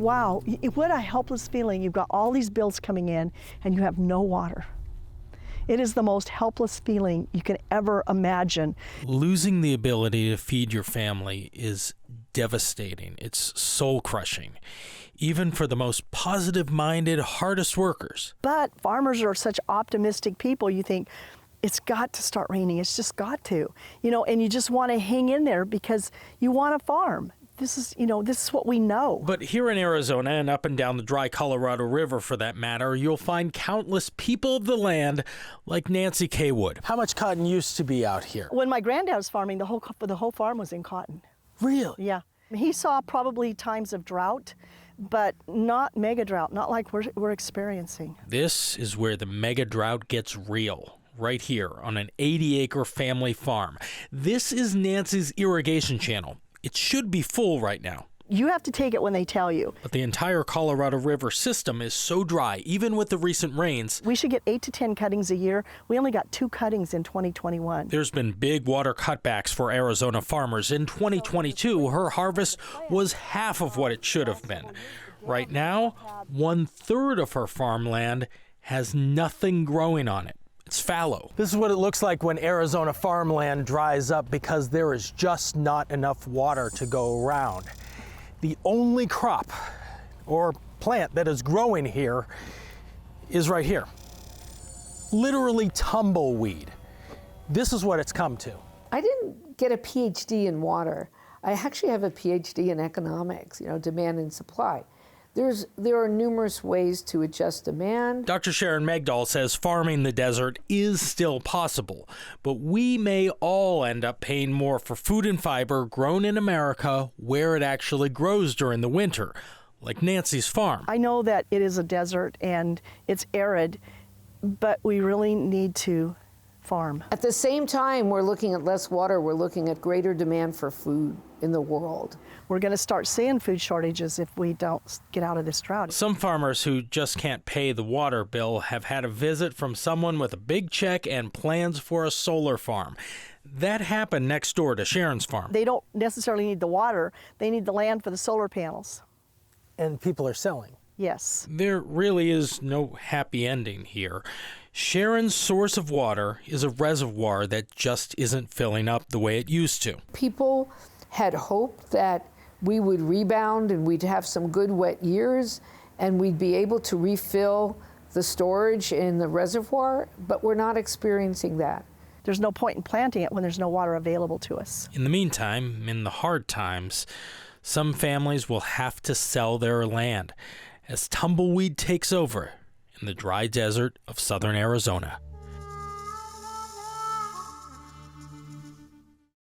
wow, what a helpless feeling. You've got all these bills coming in and you have no water. It is the most helpless feeling you can ever imagine. Losing the ability to feed your family is devastating. It's soul-crushing, even for the most positive-minded, hardest workers. But farmers are such optimistic people. You think, it's got to start raining. It's just got to. And you just want to hang in there because you want to farm. This is what we know. But here in Arizona and up and down the dry Colorado River, for that matter, you'll find countless people of the land like Nancy K. Wood. How much cotton used to be out here? When my granddad was farming, the whole farm was in cotton. Really? Yeah. He saw probably times of drought, but not mega drought, not like we're experiencing. This is where the mega drought gets real. Right here on an 80-acre family farm. This is Nancy's irrigation channel. It should be full right now. You have to take it when they tell you. But the entire Colorado River system is so dry, even with the recent rains. We should get 8 to 10 cuttings a year. We only got 2 cuttings in 2021. There's been big water cutbacks for Arizona farmers. In 2022, her harvest was half of what it should have been. Right now, 1/3 of her farmland has nothing growing on it. It's fallow. This is what it looks like when Arizona farmland dries up because there is just not enough water to go around. The only crop or plant that is growing here is right here. Literally tumbleweed. This is what it's come to. I didn't get a PhD in water. I actually have a PhD in economics, demand and supply. There are numerous ways to adjust demand. Dr. Sharon Megdal says farming the desert is still possible, but we may all end up paying more for food and fiber grown in America where it actually grows during the winter, like Nancy's farm. I know that it is a desert and it's arid, but we really need to farm. At the same time, we're looking at less water. We're looking at greater demand for food in the world. We're going to start seeing food shortages if we don't get out of this drought. Some farmers who just can't pay the water bill have had a visit from someone with a big check and plans for a solar farm. That happened next door to Sharon's farm. They don't necessarily need the water. They need the land for the solar panels. And people are selling. Yes. There really is no happy ending here. Sharon's source of water is a reservoir that just isn't filling up the way it used to. People had hoped that we would rebound and we'd have some good wet years and we'd be able to refill the storage in the reservoir, but we're not experiencing that. There's no point in planting it when there's no water available to us. In the meantime, in the hard times, some families will have to sell their land as tumbleweed takes over in the dry desert of southern Arizona.